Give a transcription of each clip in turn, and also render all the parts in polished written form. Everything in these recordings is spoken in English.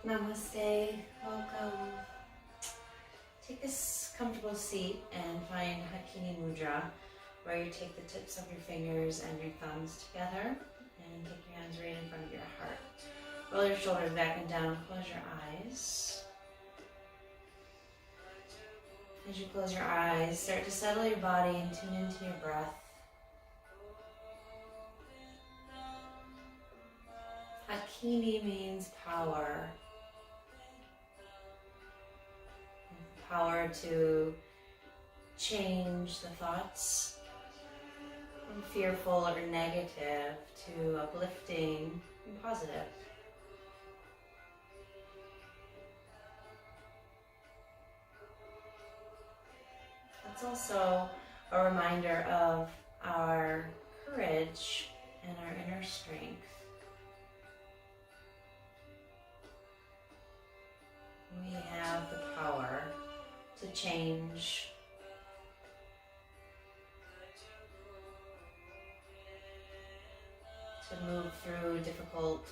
Namaste, welcome. Take this comfortable seat and find Hakini Mudra, where you take the tips of your fingers and your thumbs together and take your hands right in front of your heart. Roll your shoulders back and down, close your eyes. As you close your eyes, start to settle your body and tune into your breath. Hakini means power. Power to change the thoughts from fearful or negative to uplifting and positive. It's also a reminder of our courage and our inner strength. We have the power to change, to move through difficult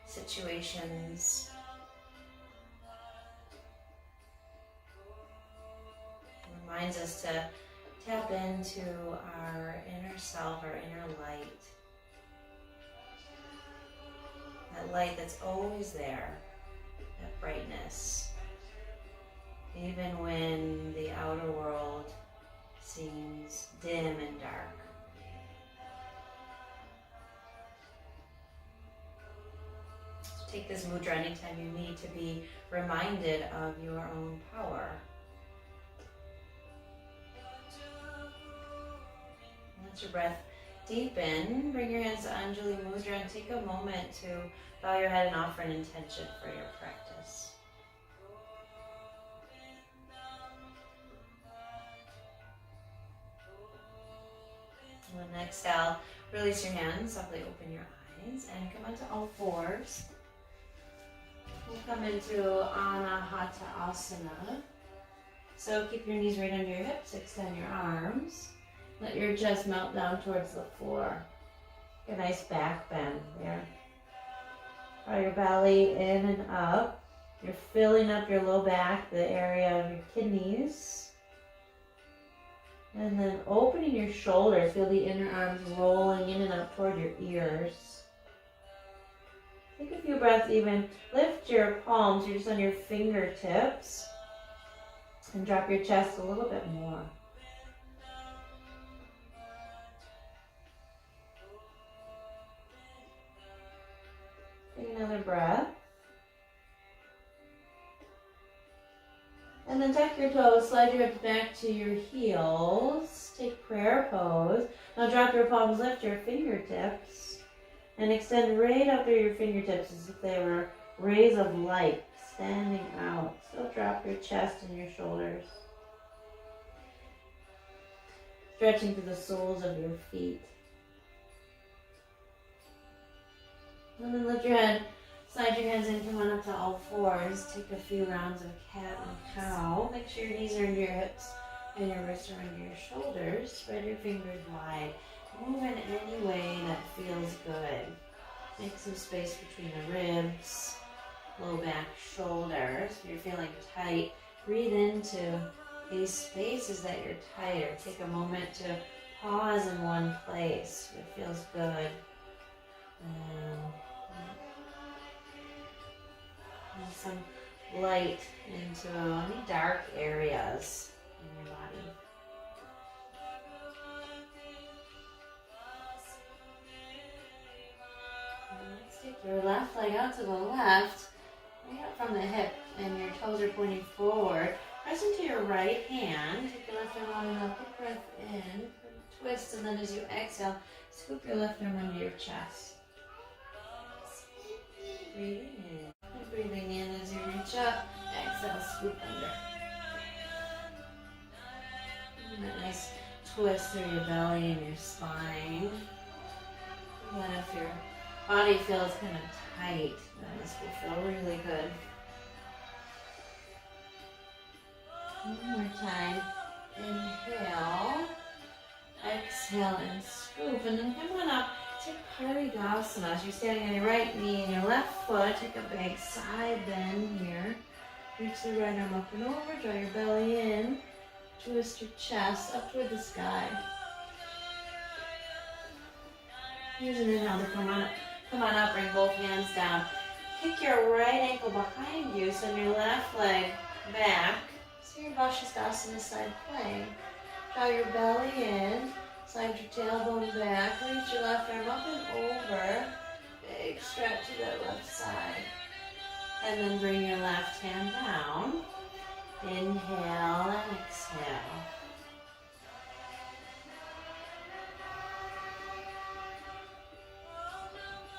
situations. It reminds us to tap into our inner self, our inner light. That light that's always there, that brightness. Even when the outer world seems dim and dark. So take this mudra anytime you need to be reminded of your own power. Let your breath deepen. Bring your hands to Anjali Mudra and take a moment to bow your head and offer an intention for your practice. And then exhale, release your hands, softly open your eyes, and come onto all fours. We'll come into Anahata Asana. So keep your knees right under your hips, extend your arms. Let your chest melt down towards the floor. Get a nice back bend there. Draw your belly in and up. You're filling up your low back, the area of your kidneys. And then opening your shoulders, feel the inner arms rolling in and up toward your ears. Take a few breaths even. Lift your palms, you're just on your fingertips. And drop your chest a little bit more. Take another breath. And then tuck your toes, slide your hips back to your heels. Take prayer pose. Now drop your palms, lift your fingertips, and extend right out through your fingertips as if they were rays of light standing out. Still drop your chest and your shoulders. Stretching through the soles of your feet. And then lift your head. Slide your hands in, come on up to all fours. Take a few rounds of cat and cow. Make sure your knees are under your hips and your wrists are under your shoulders. Spread your fingers wide. Move in any way that feels good. Make some space between the ribs, low back, shoulders. If you're feeling tight, breathe into these spaces that you're tight, or take a moment to pause in one place if it feels good. And some light into any dark areas in your body. And let's take your left leg out to the left, right up from the hip, and your toes are pointing forward. Press into your right hand. Take your left arm on and big breath in, twist, and then as you exhale, scoop your left arm under your chest. Breathing in. And breathing in as you reach up. Exhale, scoop under. And that nice twist through your belly and your spine. And then if your body feels kind of tight, then this will feel really good. One more time. Inhale. Exhale and scoop. And then come on up Take Parigasana. So you're standing on your right knee and your left foot. Take a big side bend here. Reach the right arm up and over. Draw your belly in. Twist your chest up toward the sky. Here's an inhale to come on up. Come on up, bring both hands down. Kick your right ankle behind you, send your left leg back. So your Vashisthasana side plank. Draw your belly in, slide your tailbone back, reach your left arm up and over. Big stretch to that left side. And then bring your left hand down. Inhale and exhale.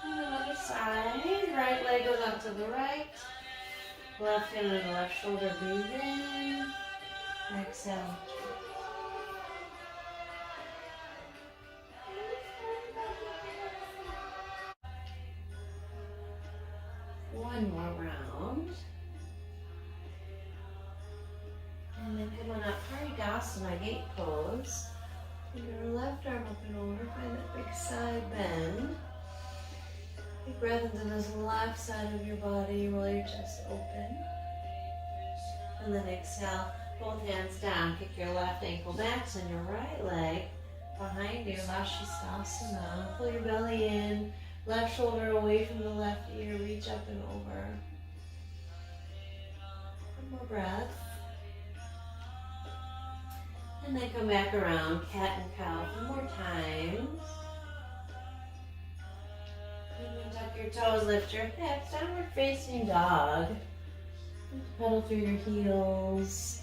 And the other side, right leg goes out to the right. Left hand on the left shoulder, breathe in. Exhale. One more round. And then come on up, Parigasana, gate pose. Take your left arm up and over, find that big side bend. Take breath into this left side of your body, roll your chest open. And then exhale, both hands down, kick your left ankle back, send your right leg behind you, Vashisthasana. Pull your belly in, left shoulder away from the left ear, reach up and over. One more breath. And then come back around, cat and cow 3 more times. And then tuck your toes, lift your hips, downward facing dog. Pedal through your heels.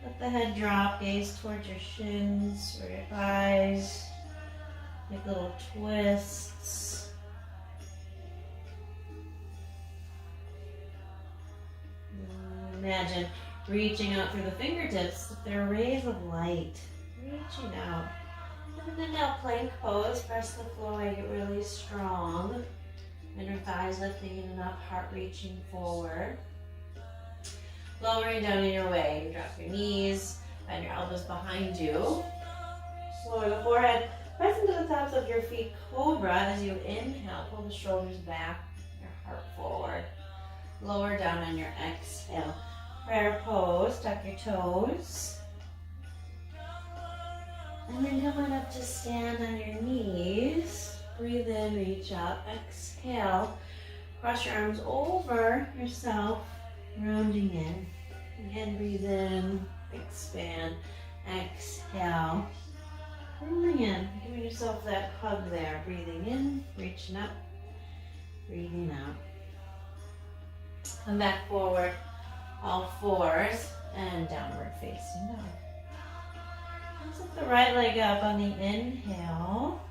Let the head drop, gaze towards your shins or your thighs. Make little twists. Imagine reaching out through the fingertips. They're rays of light. Reaching out. And then now plank pose. Press the floor, get really strong. Inner thighs lifting in and up, heart reaching forward. Lowering down in your way. You drop your knees, bend your elbows behind you. Lower the forehead. Press into the tops of your feet, cobra. As you inhale, pull the shoulders back, your heart forward. Lower down on your exhale. Prayer pose, tuck your toes. And then come on up to stand on your knees. Breathe in, reach up, exhale. Cross your arms over yourself, rounding in. Again, breathe in, expand, exhale. Rolling in, giving yourself that hug there. Breathing in, reaching up, breathing out. Come back forward, all fours, and downward facing dog. Lift the right leg up on the inhale.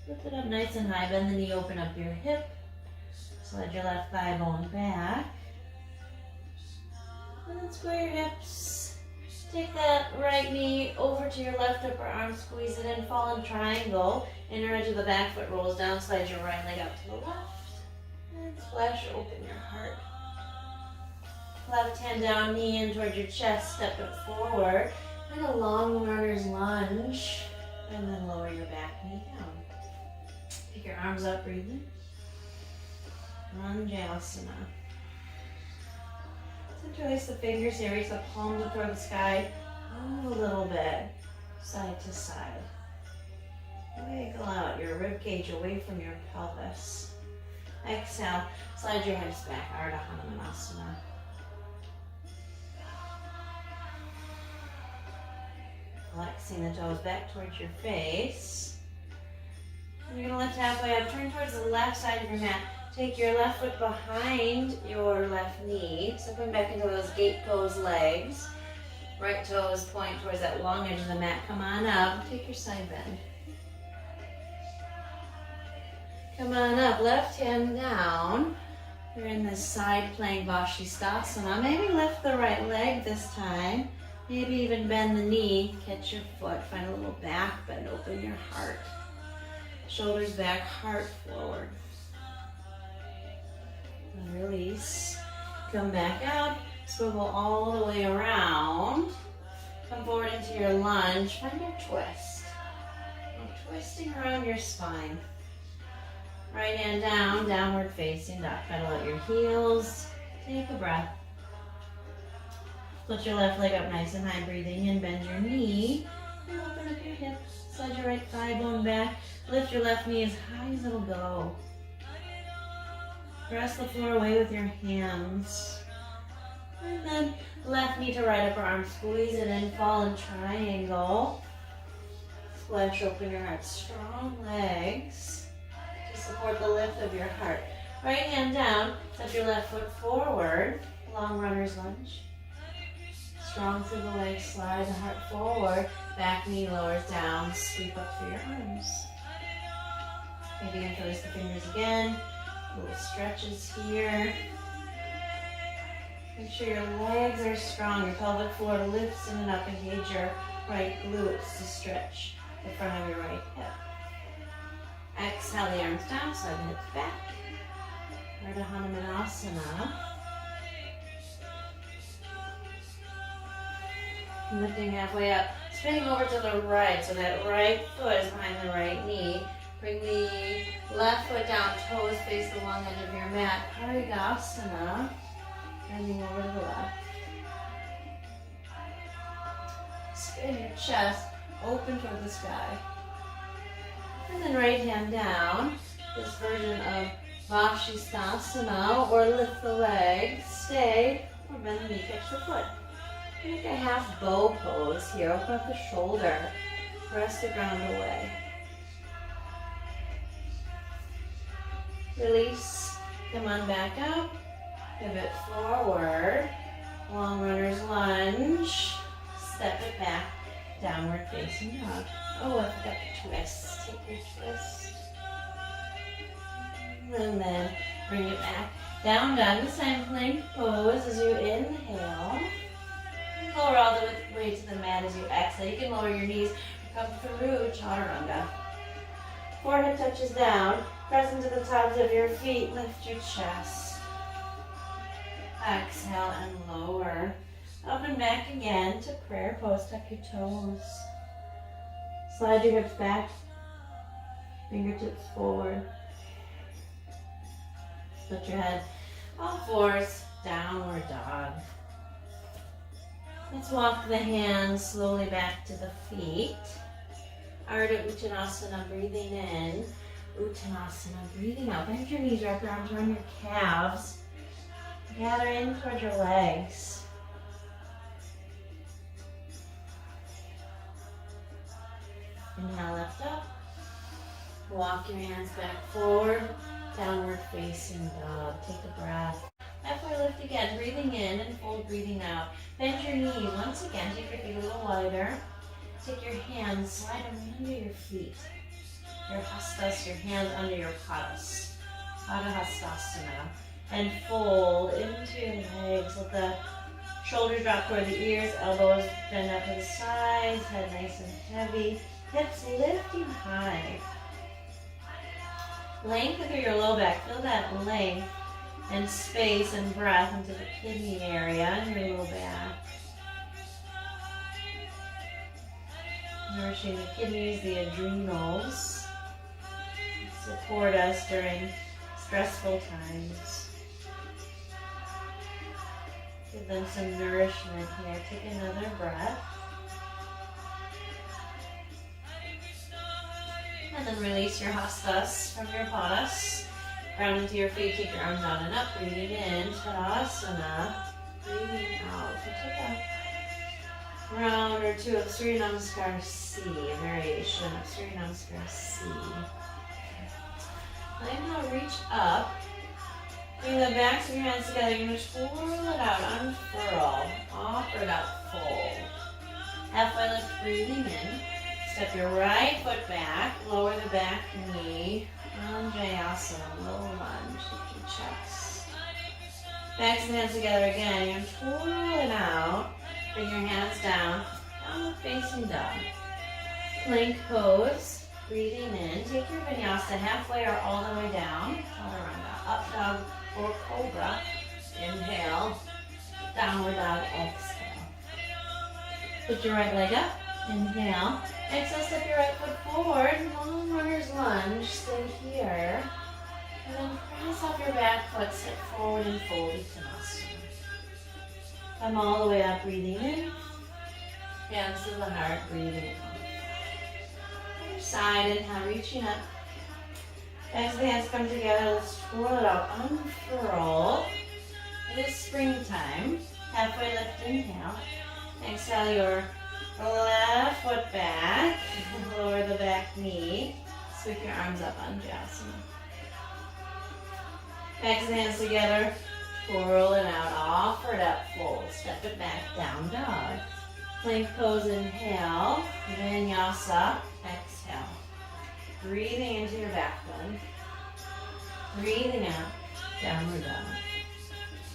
Lift it up nice and high, bend the knee, open up your hip. Slide your left thigh bone back. And then square your hips. Take that right knee over to your left upper arm, squeeze it in, fall in triangle. Inner edge of the back foot rolls down, slide your right leg out to the left. And splash open your heart. Left hand down, knee in towards your chest, step it forward. And a long runner's lunge. And then lower your back knee down. Pick your arms up, breathe in. Anjaneyasana. Interlace the fingers here, reach the palms up toward the sky. Move a little bit, side to side. Wiggle out your rib cage away from your pelvis. Exhale, slide your hips back, Ardha Hanumanasana. Flexing the toes back towards your face. And you're going to lift halfway up, turn towards the left side of your mat. Take your left foot behind your left knee. So come back into those gate pose legs. Right toes point towards that long edge of the mat. Come on up. Take your side bend. Come on up. Left hand down. You're in this side plank Vashisthasana. Maybe lift the right leg this time. Maybe even bend the knee. Catch your foot. Find a little back bend. Open your heart. Shoulders back, heart forward. And release. Come back up. Swivel all the way around. Come forward into your lunge. Find your twist. And twisting around your spine. Right hand down, downward facing dog. Pedal out your heels. Take a breath. Put your left leg up nice and high, breathing in, bend your knee, and open up your hips. Slide your right thigh bone back. Lift your left knee as high as it'll go. Press the floor away with your hands. And then left knee to right upper arm, squeeze it in, fall in triangle. Splash open your heart, strong legs to support the lift of your heart. Right hand down, step your left foot forward, long runner's lunge. Strong through the legs, slide the heart forward, back knee lowers down, sweep up through your arms. Maybe interlace the fingers again, little stretches here. Make sure your legs are strong, your pelvic floor lifts in and up, engage your right glutes to stretch the front of your right hip. Exhale the arms down, slide the hips back. Ardha Hanumanasana. Lifting halfway up, spinning over to the right, so that right foot is behind the right knee. Bring the left foot down, toes face the long edge of your mat. Parigasana, bending over to the left. Spin your chest, open toward the sky. And then right hand down, this version of Vakshisthasana, or lift the legs, stay, or bend the knee, catch the foot. Make a half bow pose here. Open up the shoulder. Press the ground away. Release. Come on back up. Pivot forward. Long runner's lunge. Step it back. Downward facing dog. Oh, I forgot to twist. Take your twist. And then bring it back. Down dog. This time plank pose as you inhale. Lower all the way to the mat as you exhale. You can lower your knees or come through chaturanga. Forehead touches down. Press into the tops of your feet. Lift your chest. Exhale and lower. Up and back again to prayer pose. Tuck your toes. Slide your hips back. Fingertips forward. Lift your head. All fours. Downward dog. Let's walk the hands slowly back to the feet. Ardha Uttanasana, breathing in. Uttanasana, breathing out. Bend your knees, wrap your arms around your calves. Gather in towards your legs. Inhale, lift up. Walk your hands back forward. Downward facing dog. Take a breath. Halfway lift again, breathing in and fold, breathing out. Bend your knees. Once again, take your feet a little wider. Take your hands, slide them under your feet. Your hastas, your hands under your padas. Padahastasana. And fold into your legs. Let the shoulders drop toward the ears, elbows bend out to the sides, head nice and heavy. Hips lifting high. Lengthen through your low back. Feel that length and space and breath into the kidney area and your low back. Nourishing the kidneys, the adrenals. Support us during stressful times. Give them some nourishment here. Take another breath. And then release your hastas from your padas. Ground into your feet, take your arms down and up, breathing in, Tadasana, breathing out. So take a round or two of Surya Namaskar C, a variation of Surya Namaskar C. Now reach up, bring the backs of your hands together, you're going to twirl it out, unfurl, offer it out, fold. Halfway lift, breathing in, step your right foot back, lower the back knee, Anjayasana, low lunge, lift your chest. Backs and hands together again. You're going to twirl it out. Bring your hands down, downward facing dog. Plank pose, breathing in. Take your vinyasa halfway or all the way down. Chaturanga, up dog or cobra. Inhale, downward dog, exhale. Put your right leg up, inhale. Exhale, step your right foot forward. Long runner's lunge. Stay here. And then press off your back foot. Step forward and fold Uttanasana. Come all the way up, breathing in. Hands to the heart, breathing out. Other side, inhale, reaching up. As the hands come together, let's twirl it out. Unfurl. It is springtime. Halfway lift, inhale. Exhale your left foot back. Lower the back knee. Sweep your arms up on Jasana. Exhale the hands together. Twirl it out. Offer it up. Fold. Step it back. Down dog. Plank pose. Inhale. Vinyasa. Exhale. Breathing into your back bend. Breathing out. Downward dog.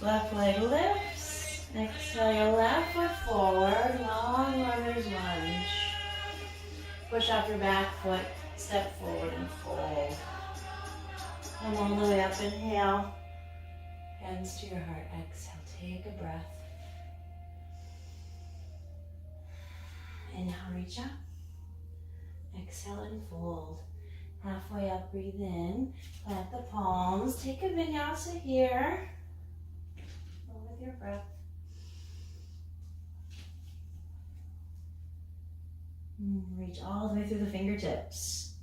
Left leg lifts. Exhale your left foot forward. Long runner's lunge. Push off your back foot. Step forward and fold. Come all the way up. Inhale. Hands to your heart. Exhale. Take a breath. Inhale, reach up. Exhale and fold. Halfway up, breathe in. Plant the palms. Take a vinyasa here. Go with your breath. Reach all the way through the fingertips.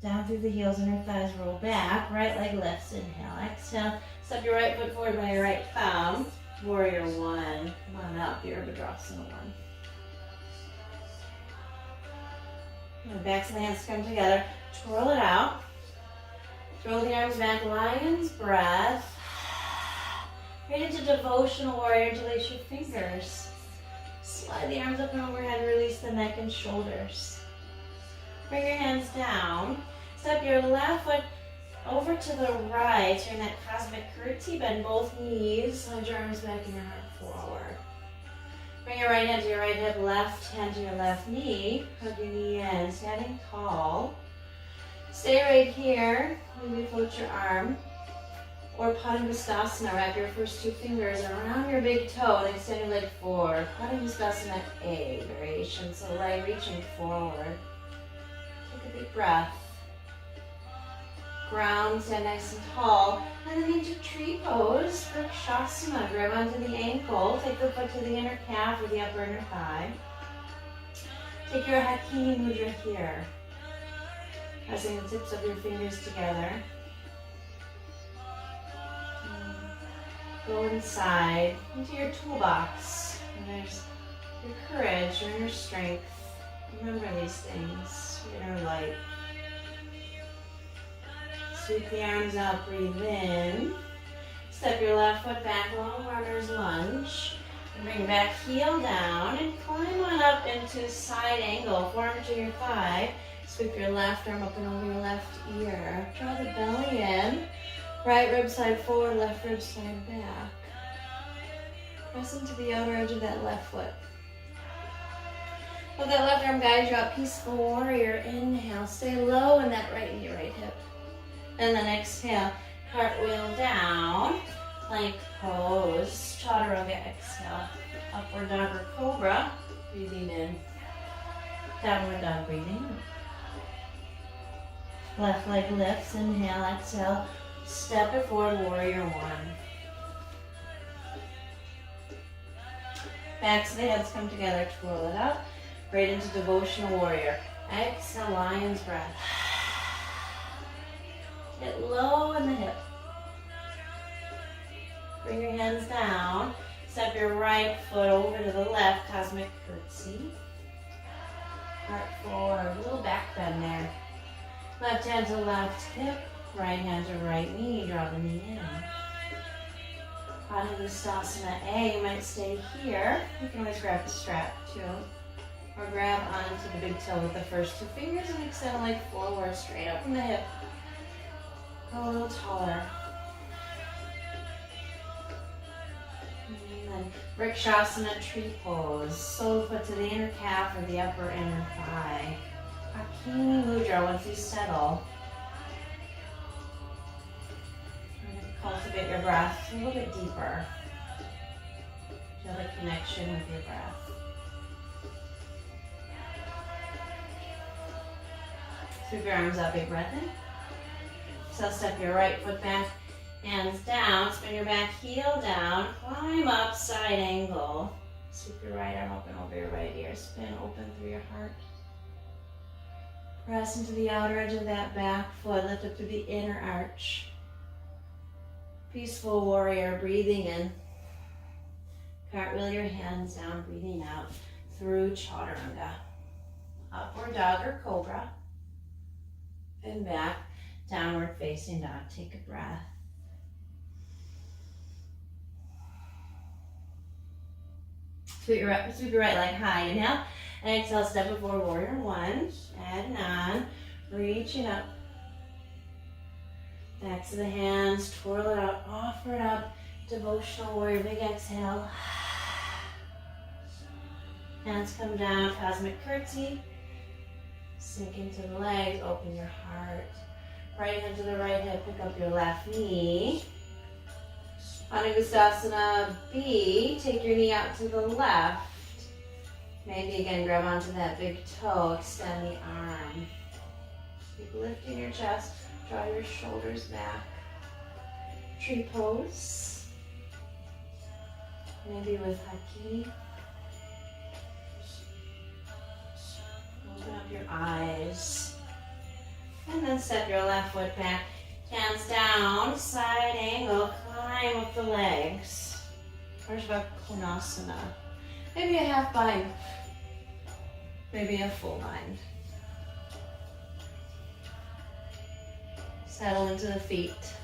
Down through the heels, inner thighs roll back. Right leg lifts. Inhale. Exhale. Step your right foot forward by your right thumb. Warrior one. Come on up. Virabhadrasana one. The backs of the hands come together. Twirl it out. Throw the arms back. Lion's breath. Right into devotional warrior. Interlace your fingers. Slide the arms up and overhead. Release the neck and shoulders. Bring your hands down. Step your left foot over to the right. Turn that cosmic curtsy. Bend both knees. Slide your arms back and your heart forward. Bring your right hand to your right hip, left hand to your left knee. Hug your knee in, standing tall. Stay right here. Maybe float your arm. Or Padangusthasana, wrap your first two fingers around your big toe and extend your leg forward. Padangusthasana A variation, so leg reaching forward. Take a deep breath. Ground, stand nice and tall. And then into tree pose, Vrikshasana. Grab onto the ankle. Take the foot to the inner calf or the upper inner thigh. Take your Hakini Mudra here. Pressing the tips of your fingers together. Go inside into your toolbox. And there's your courage, your inner strength. Remember these things, your inner light. Sweep the arms out, breathe in. Step your left foot back, long runner's lunge. And bring back heel down and climb on up into side angle, forearm to your thigh. Sweep your left arm up and over your left ear. Draw the belly in. Right rib side forward, left rib side back. Press into the outer edge of that left foot. Let that left arm guide you up, peaceful warrior. Inhale, stay low in that right knee, right hip. And then exhale, cartwheel down, plank pose, chaturanga, exhale, upward dog or cobra, breathing in, downward dog, breathing out. Left leg lifts, inhale, exhale, step it forward, warrior one. Backs of the heads come together, twirl it up, right into devotional warrior. Exhale, lion's breath. Get low in the hip. Bring your hands down. Step your right foot over to the left, cosmic curtsy. Heart forward, a little back bend there. Left hand to left hip, right hand to right knee. Draw the knee in. Padangusthasana A, you might stay here. You can always grab the strap too. Or grab onto the big toe with the first two fingers and extend the leg forward, straight up from the hip. Go a little taller. And then Vrikshasana tree pose. Sole foot to the inner calf or the upper inner thigh. Hakini Mudra once you settle. Cultivate your breath a little bit deeper. Feel the connection with your breath. Sweep your arms up, big breath in. So step your right foot back, hands down, spin your back heel down, climb up, side angle. Sweep your right arm open over your right ear, spin open through your heart. Press into the outer edge of that back foot, lift up through the inner arch. Peaceful warrior, breathing in. Cartwheel your hands down, breathing out through chaturanga. Upward dog or cobra. And back, downward facing dog. Take a breath. Sweep your right leg high. Inhale. Exhale, step it forward, warrior one. Adding on. Reaching up. Backs of the hands, twirl it out, offer it up. Devotional warrior, big exhale. Hands come down, cosmic curtsy. Sink into the legs, open your heart. Right hand to the right hip, pick up your left knee. Anagustasana B, take your knee out to the left. Maybe again, grab onto that big toe, extend the arm. Keep lifting your chest, draw your shoulders back. Tree pose. Maybe with haki. Open up your eyes. And then step your left foot back. Hands down, side angle, climb up the legs. Parsva Konasana. Maybe a half bind. Maybe a full bind. Settle into the feet.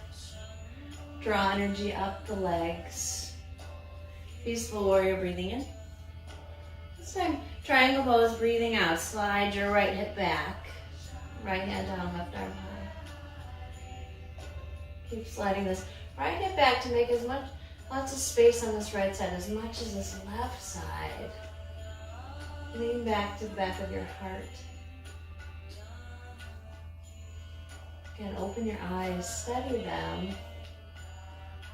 Draw energy up the legs. Peaceful warrior, breathing in. This time, triangle pose, breathing out. Slide your right hip back. Right hand down, left arm high. Keep sliding this right hip back to make lots of space on this right side, as much as this left side. Lean back to the back of your heart. Again, open your eyes, steady them.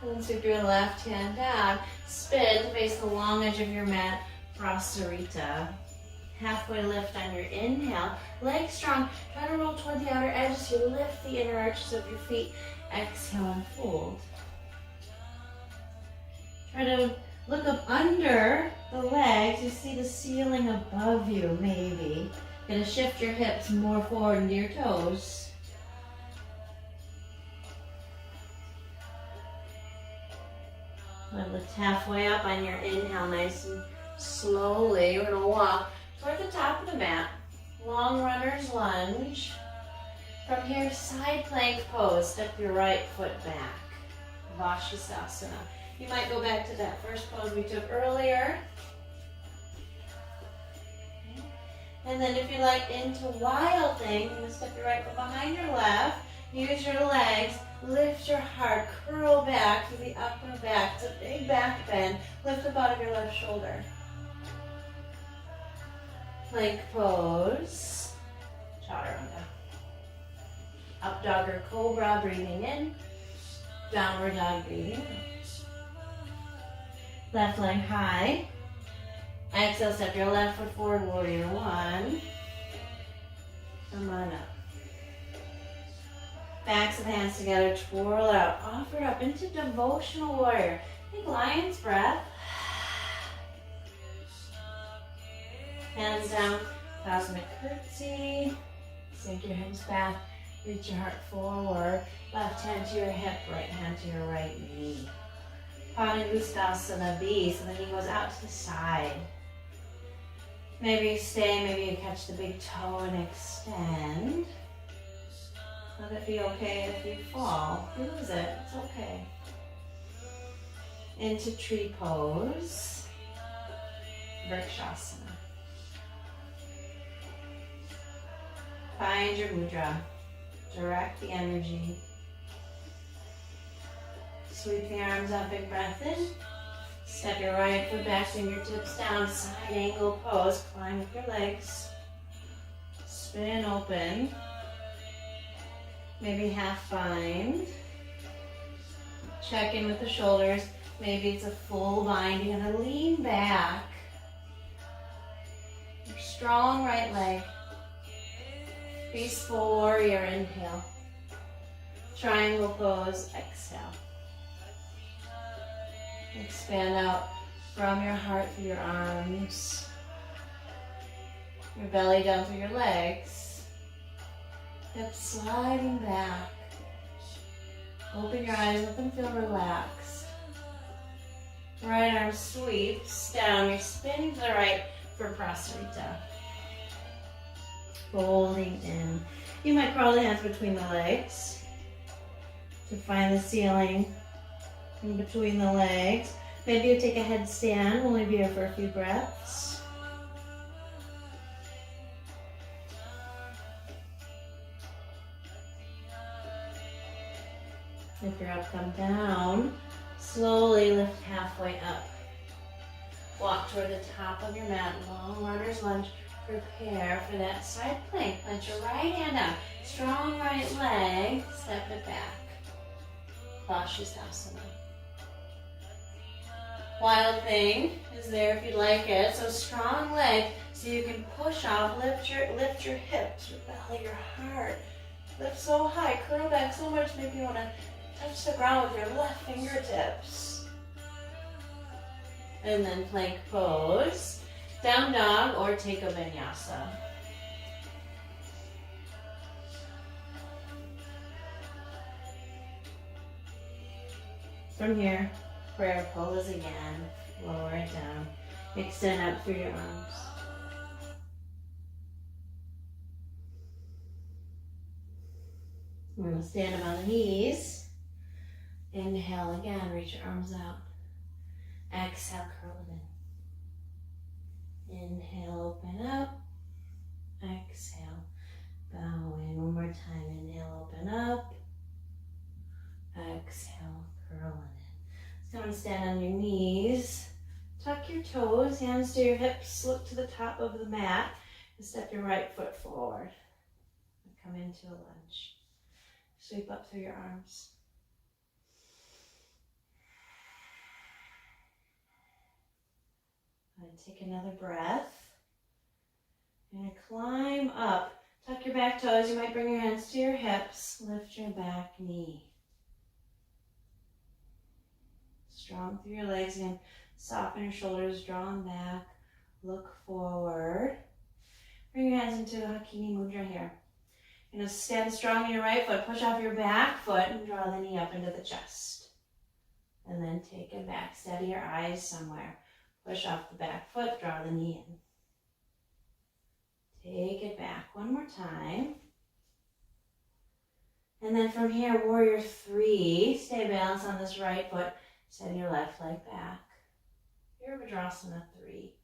And then sweep your left hand down. Spin to face the long edge of your mat, Prasarita. Halfway lift on your inhale. Legs strong. Try to roll toward the outer edge as you lift the inner arches of your feet. Exhale and fold. Try to look up under the legs. You see the ceiling above you, maybe. Gonna shift your hips more forward into your toes. Lift halfway up on your inhale, nice and slowly. We're gonna walk toward the top of the mat. Long runner's lunge. From here, side plank pose. Step your right foot back. Vashisthasana. You might go back to that first pose we took earlier. Okay. And then if you like into wild thing, you're gonna step your right foot behind your left. Use your legs. Lift your heart. Curl back to the upper back. It's a big back bend. Lift up out of your left shoulder. Plank pose. Chaturanga. Up dog or cobra, breathing in. Downward dog, breathing out. Left leg high. Exhale, step your left foot forward, warrior one. Come on up. Backs of hands together, twirl out. Offer up into devotional warrior. Take lion's breath. Hands down, cosmic curtsy. Sink your hips back. Reach your heart forward. Left hand to your hip, right hand to your right knee. Anagustasana B, so the knee goes out to the side. Maybe you stay, maybe you catch the big toe and extend. Let it be okay if you fall. You lose it, it's okay. Into tree pose. Vrikshasana. Find your mudra. Direct the energy. Sweep the arms up, big breath in. Step your right foot back, fingertips down, side angle pose. Climb with your legs. Spin open. Maybe half bind. Check in with the shoulders. Maybe it's a full bind. You're gonna lean back. Your strong right leg. Peaceful warrior, inhale. Triangle pose, exhale. Expand out from your heart through your arms. Your belly down through your legs. Hips sliding back. Open your eyes, let them feel relaxed. Right arm sweeps down. You're spinning to the right for Prasarita. Folding in. You might crawl the hands between the legs to find the ceiling in between the legs. Maybe you take a headstand. We'll leave you here for a few breaths. If you're up, come down. Slowly lift halfway up. Walk toward the top of your mat. Long runner's lunge. Prepare for that side plank. Plant your right hand out. Strong right leg. Step it back. Pashasana. Wild thing is there if you'd like it. So strong leg so you can push off. Lift your hips, your belly, your heart. Lift so high. Curl back so much. Maybe you want to touch the ground with your left fingertips. And then plank pose. Down dog or take a vinyasa. From here, prayer pose again. Lower it down. Extend up through your arms. We're going to stand up on the knees. Inhale again, reach your arms out. Exhale, curl it in. Inhale, open up. Exhale, bow in. One more time. Inhale, open up. Exhale, curl it in. So I'm going to stand on your knees. Tuck your toes, hands to your hips. Look to the top of the mat. And step your right foot forward. Come into a lunge. Sweep up through your arms. And take another breath. And climb up. Tuck your back toes. You might bring your hands to your hips. Lift your back knee. Strong through your legs again. Soften your shoulders. Draw them back. Look forward. Bring your hands into Hakini Mudra here. You're going to stand strong in your right foot. Push off your back foot and draw the knee up into the chest. And then take it back. Steady your eyes somewhere. Push off the back foot. Draw the knee in. Take it back one more time. And then from here, warrior three. Stay balanced on this right foot. Send your left leg back. Virabhadrasana 3.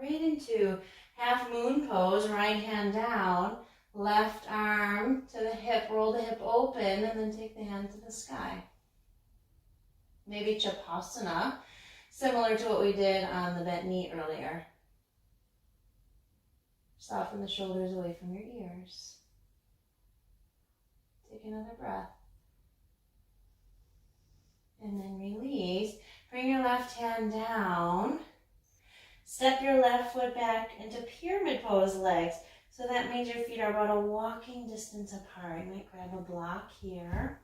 Right into half moon pose, right hand down, left arm to the hip, roll the hip open, and then take the hand to the sky. Maybe Chapasana, similar to what we did on the bent knee earlier. Soften the shoulders away from your ears. Take another breath. And then release. Bring your left hand down. Step your left foot back into pyramid pose legs. So that means your feet are about a walking distance apart. You might grab a block here.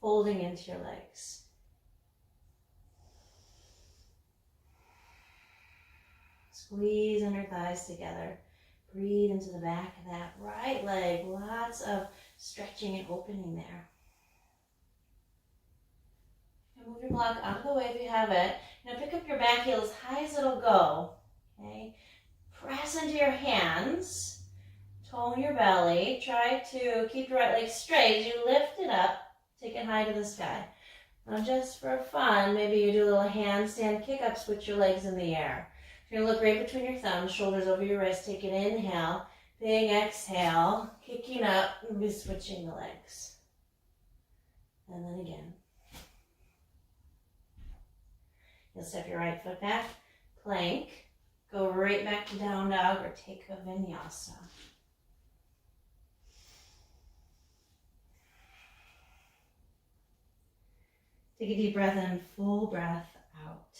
Folding into your legs. Squeeze under thighs together. Breathe into the back of that right leg. Lots of stretching and opening there. Move your block out of the way if you have it. Now pick up your back heel as high as it'll go. Okay. Press into your hands. Tone your belly. Try to keep your right leg straight. As you lift it up, take it high to the sky. Now just for fun, maybe you do a little handstand kick up, switch your legs in the air. You're going to look right between your thumbs, shoulders over your wrist. Take an inhale. Big exhale. Kicking up and be switching the legs. And then again. You'll step your right foot back, plank, go right back to down dog or take a vinyasa. Take a deep breath in, full breath out.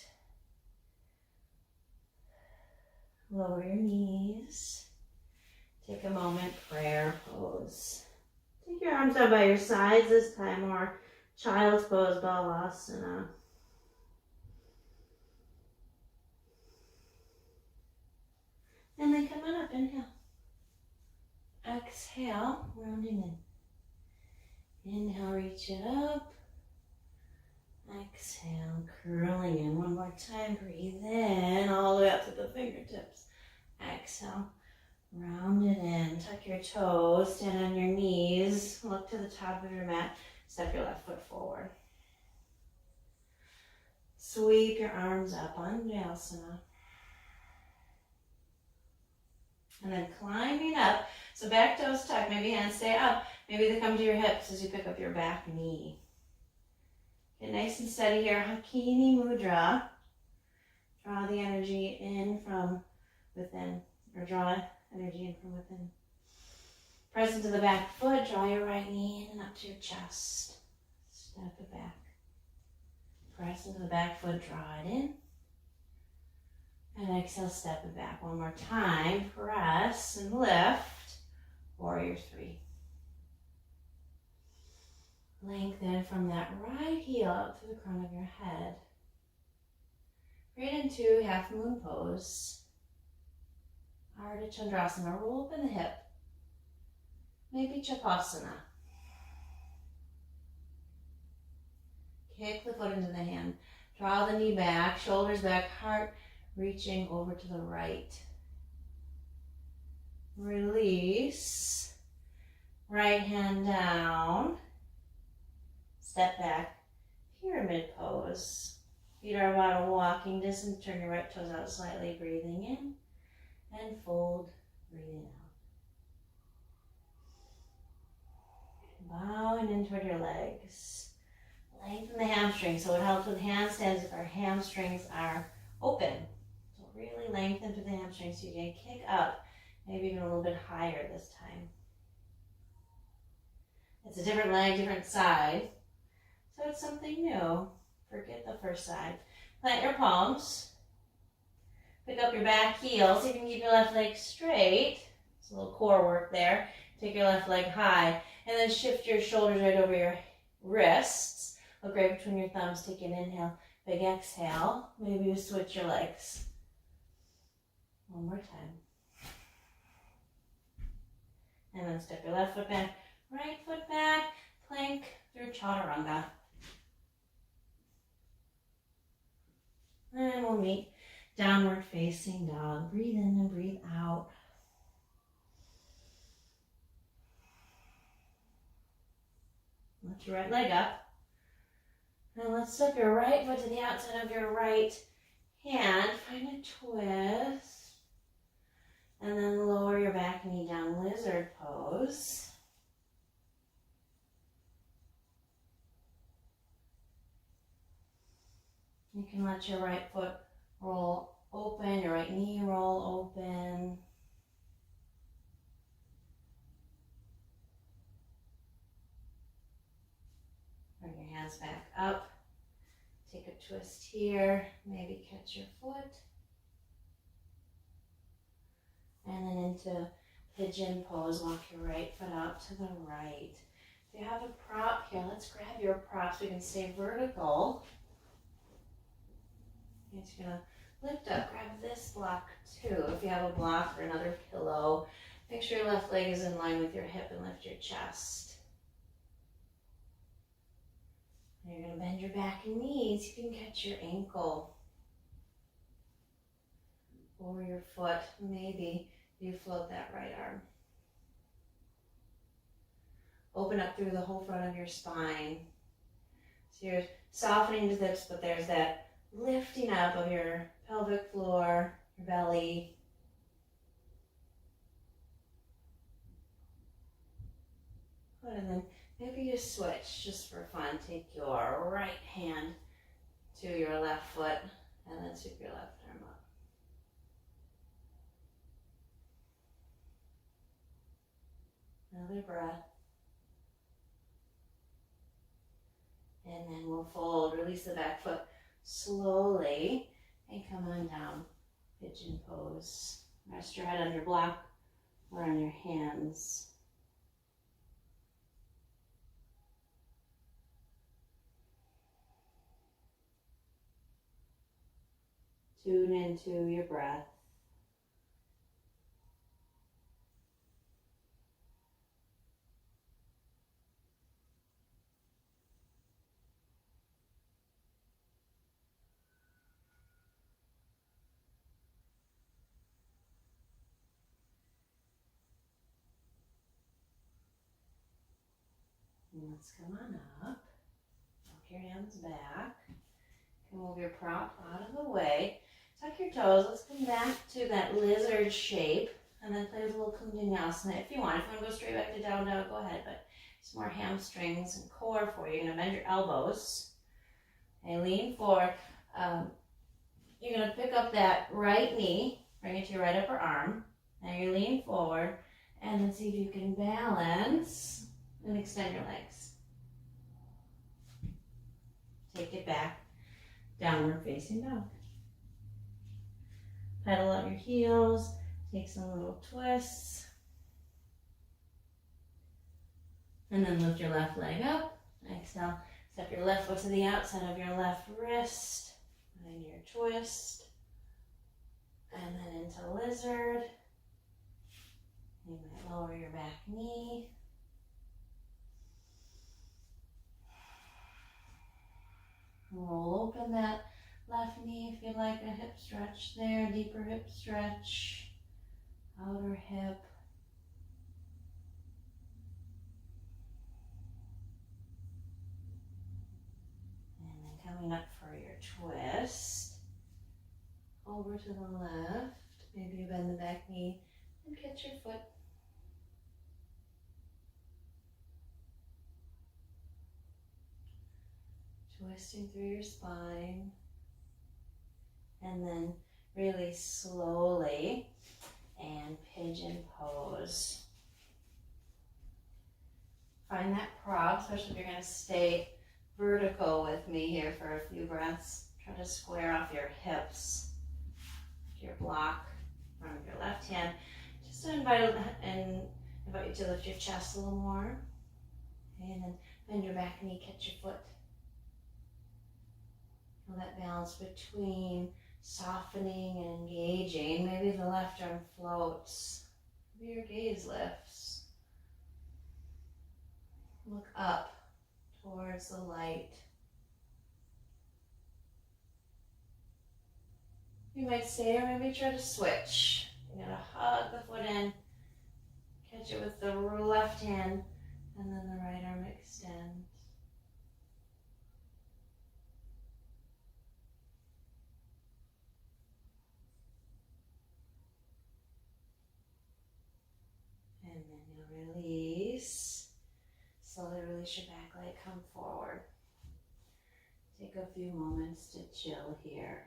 Lower your knees. Take a moment, prayer pose. Take your arms down by your sides this time, or child's pose, balasana. And then come on up, inhale. Exhale, rounding in. Inhale, reach it up. Exhale, curling in. One more time, breathe in all the way up to the fingertips. Exhale, round it in. Tuck your toes, stand on your knees, look to the top of your mat, step your left foot forward. Sweep your arms up, Anjasana. And then climbing up, so back toes tuck, maybe hands stay up, maybe they come to your hips as you pick up your back knee. Get nice and steady here, Hakini Mudra. Draw the energy in from within, or draw energy in from within. Press into the back foot, draw your right knee in and up to your chest. Step it back. Press into the back foot, draw it in. And exhale, step it back. One more time, press and lift. Warrior 3. Lengthen from that right heel up to the crown of your head. Right into half moon pose. Ardha Chandrasana, roll open the hip. Maybe Chapasana. Kick the foot into the hand. Draw the knee back, shoulders back, heart reaching over to the right. Release. Right hand down. Step back. Pyramid pose. Feet are about a walking distance. Turn your right toes out slightly. Breathing in. And fold. Breathing out. Bowing in toward your legs. Lengthen the hamstrings. So it helps with handstands if our hamstrings are open. So really lengthen through the hamstrings so you can kick up, maybe even a little bit higher this time. It's a different leg, different side. So it's something new. Forget the first side. Plant your palms. Pick up your back heel. See if you can keep your left leg straight. It's a little core work there. Take your left leg high. And then shift your shoulders right over your wrists. Look right between your thumbs. Take an inhale. Big exhale. Maybe you switch your legs. One more time. And then step your left foot back. Right foot back. Plank through Chaturanga. And we'll meet downward facing dog. Breathe in and breathe out. Lift your right leg up. And let's step your right foot to the outside of your right hand. Find a twist. And then lower your back knee down, lizard pose. You can let your right foot roll open, your right knee roll open. Bring your hands back up. Take a twist here. Maybe catch your foot. And then into pigeon pose. Walk your right foot out to the right. If you have a prop here, let's grab your prop so we can stay vertical. You're just gonna lift up, grab this block too. If you have a block or another pillow, make sure your left leg is in line with your hip and lift your chest. And you're gonna bend your back and knees. You can catch your ankle or your foot. Maybe you float that right arm. Open up through the whole front of your spine. So you're softening the hips, but there's that lifting up of your pelvic floor, your belly. Good, and then maybe you switch just for fun. Take your right hand to your left foot and then sweep your left arm up. Another breath. And then we'll fold, release the back foot slowly and come on down, pigeon pose. Rest your head on your block or on your hands. Tune into your breath. And let's come on up. Walk your hands back. Move your prop out of the way. Tuck your toes. Let's come back to that lizard shape. And then play with a little vinyasa if you want. If you want to go straight back to down dog, go ahead. But some more hamstrings and core for you. You're going to bend your elbows. And lean forward. You're going to pick up that right knee. Bring it to your right upper arm. Now you lean forward. And then see if you can balance and extend your legs. Take it back. Downward facing dog. Pedal out your heels. Take some little twists. And then lift your left leg up. Exhale. Step your left foot to the outside of your left wrist. And your twist. And then into lizard. You might lower your back knee. Roll open that left knee if you like, a hip stretch there, deeper hip stretch, outer hip. And then coming up for your twist, over to the left, maybe you bend the back knee and catch your foot. Twisting through your spine, and then really slowly and pigeon pose. Find that prop, especially if you're going to stay vertical with me here for a few breaths. Try to square off your hips, your block from your left hand. Just to invite you to lift your chest a little more, and then bend your back knee, catch your foot. Feel that balance between softening and engaging. Maybe the left arm floats. Maybe your gaze lifts. Look up towards the light. You might stay or maybe try to switch. You're going to hug the foot in. Catch it with the left hand and then the right arm extend. And then you'll release. Slowly release your back leg, come forward. Take a few moments to chill here.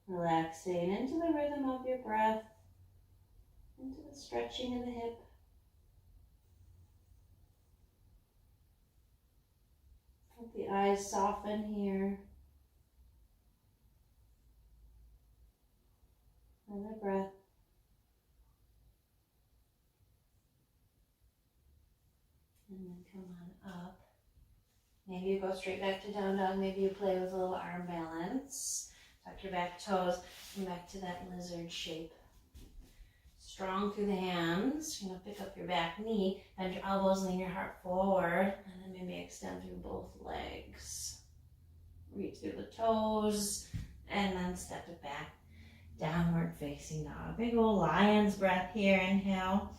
Relaxing into the rhythm of your breath, into the stretching of the hip. Let the eyes soften here. Another breath. And then come on up. Maybe you go straight back to down dog. Maybe you play with a little arm balance. Tuck your back toes. Come back to that lizard shape. Strong through the hands. You're going to pick up your back knee. Bend your elbows, lean your heart forward. And then maybe extend through both legs. Reach through the toes. And then step it back. Downward facing dog. Big old lion's breath here. Inhale.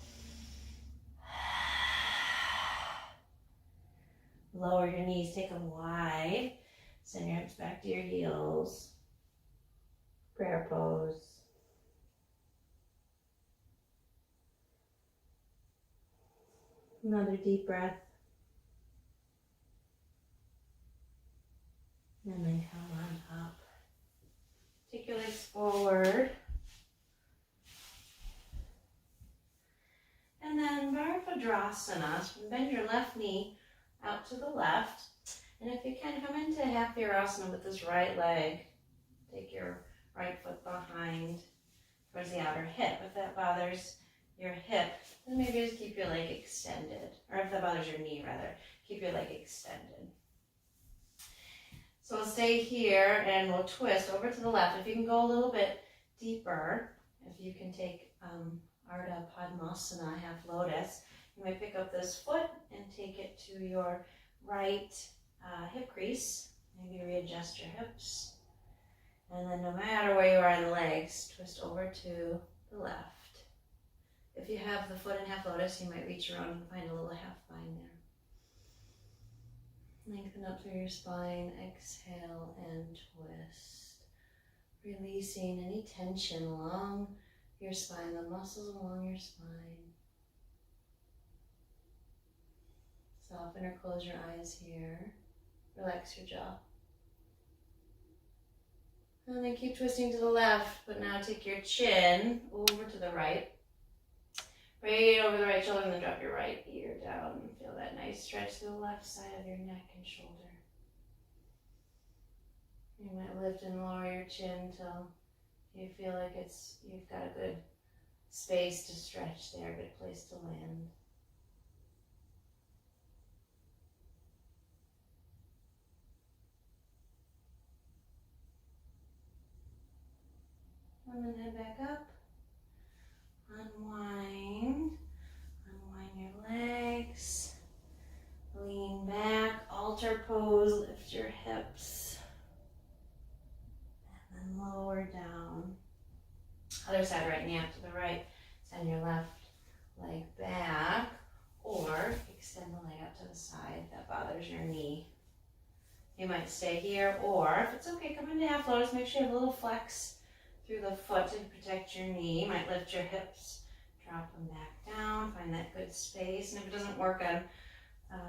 Lower your knees. Take them wide. Send your hips back to your heels. Prayer pose. Another deep breath. And then come on up. Take your legs forward. And then Virabhadrasana. Padmasana. So bend your left knee out to the left. And if you can, come into half virasana with this right leg. Take your right foot behind towards the outer hip. If that bothers your hip, then maybe just keep your leg extended. Or if that bothers your knee, rather, keep your leg extended. So we'll stay here and we'll twist over to the left. If you can go a little bit deeper, if you can take Ardha Padmasana, half lotus, you might pick up this foot and take it to your right hip crease. Maybe readjust your hips. And then no matter where you are in the legs, twist over to the left. If you have the foot in half lotus, you might reach around and find a little half bind there. Lengthen up through your spine, exhale and twist. Releasing any tension along your spine, the muscles along your spine. Soften or close your eyes here. Relax your jaw. And then keep twisting to the left, but now take your chin over to the right. Right over the right shoulder and then drop your right ear down. Feel that nice stretch to the left side of your neck and shoulder. You might lift and lower your chin till you feel like you've got a good space to stretch there, a good place to land. And then head back up. Unwind. Unwind your legs. Lean back. Altar pose. Lift your hips. And then lower down. Other side, right knee up to the right. Send your left leg back. Or extend the leg out to the side if that bothers your knee. You might stay here, or if it's okay, come into half lotus. Make sure you have a little flex through the foot to protect your knee. You might lift your hips, drop them back down, find that good space. And if it doesn't work on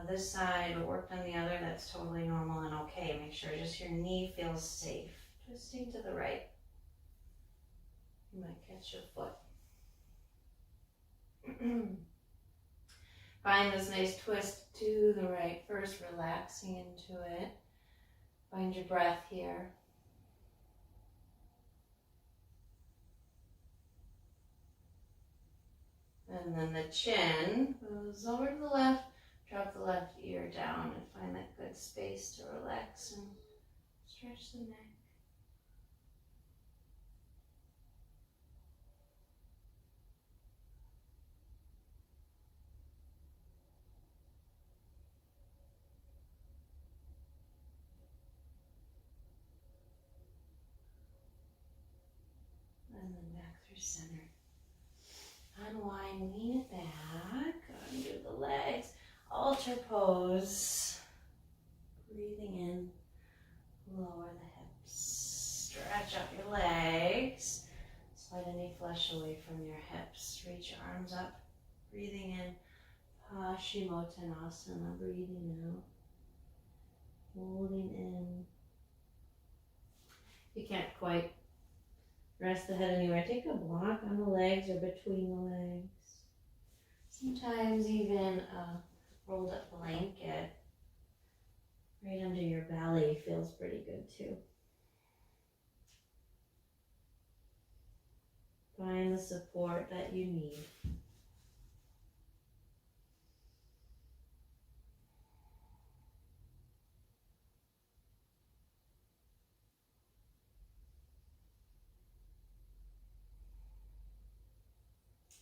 this side but worked on the other, that's totally normal and okay. Make sure just your knee feels safe. Twisting to the right. You might catch your foot. Find this nice twist to the right. First, relaxing into it. Find your breath here. And then the chin goes over to the left. Drop the left ear down and find that good space to relax and stretch the neck. And then back through center. Unwind, lean it back, undo the legs, altar pose. Breathing in, lower the hips. Stretch up your legs. Slide any flesh away from your hips. Reach your arms up. Breathing in, Paschimottanasana. Breathing out. Holding in. You can't quite rest the head anywhere. Take a block on the legs or between the legs. Sometimes even a rolled up blanket right under your belly feels pretty good too. Find the support that you need.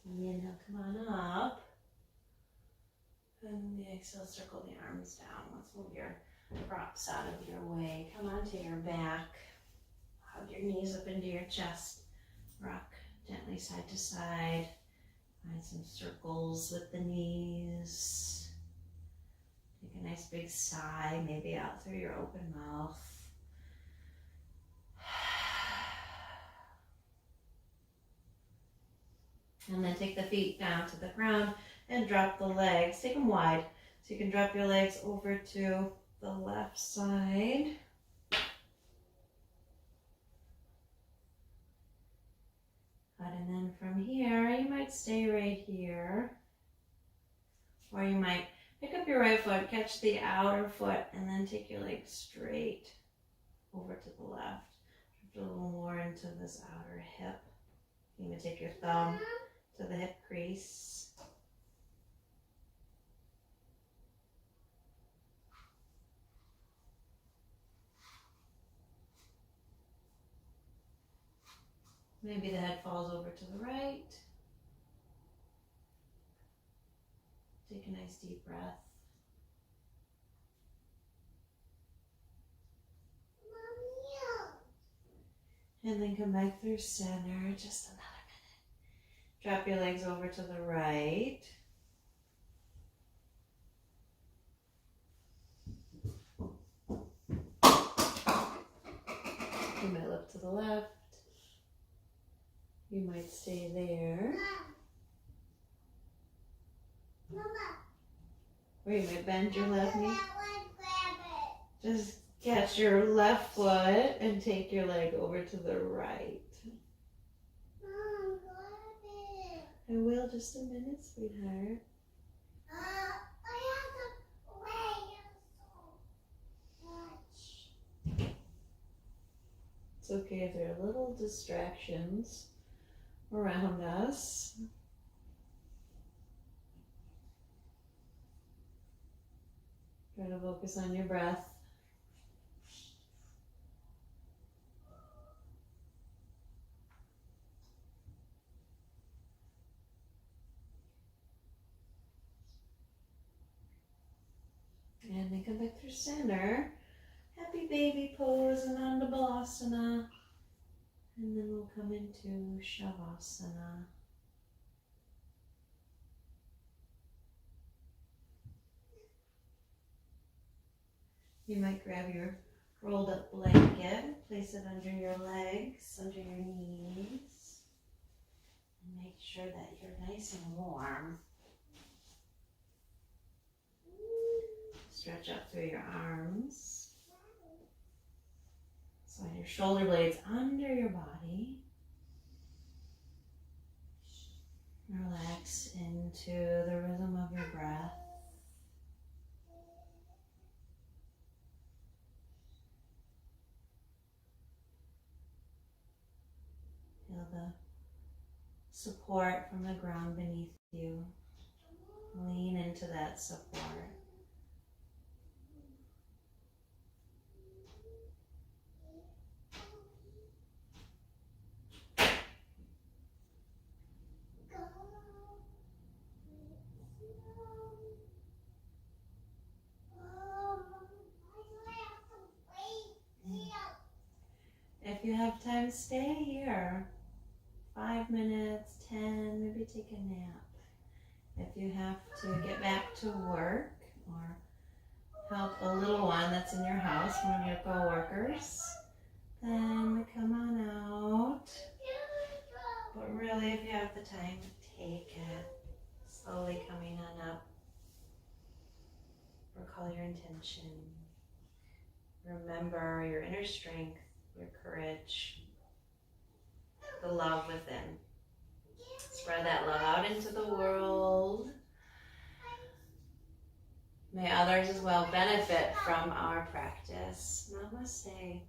And the inhale, come on up. And the exhale, circle the arms down. Let's move your props out of your way. Come onto your back. Hug your knees up into your chest. Rock gently side to side. Find some circles with the knees. Take a nice big sigh, maybe out through your open mouth. And then take the feet down to the ground and drop the legs. Take them wide so you can drop your legs over to the left side. And then from here, you might stay right here. Or you might pick up your right foot, catch the outer foot, and then take your leg straight over to the left. Drift a little more into this outer hip. You can take your thumb to the hip crease. Maybe the head falls over to the right. Take a nice deep breath. And then come back through center, just another minute. Drop your legs over to the right. You might look to the left. You might stay there. Or you might bend your left knee. Just catch your left foot and take your leg over to the right. I will, just a minute, sweetheart. It's okay if there are little distractions around us. Try to focus on your breath. And then come back through center. Happy baby pose and Ananda Balasana. And then we'll come into Shavasana. You might grab your rolled up blanket, place it under your legs, under your knees, and make sure that you're nice and warm. Stretch up through your arms. Slide your shoulder blades under your body. Relax into the rhythm of your breath. Feel the support from the ground beneath you. Lean into that support. If you have time, stay here. 5 minutes, 10, maybe take a nap. If you have to get back to work or help a little one that's in your house, one of your co-workers, then come on out. But really, if you have the time, take it. Slowly coming on up. Recall your intention. Remember your inner strength, your courage, the love within. Spread that love out into the world. May others as well benefit from our practice. Namaste.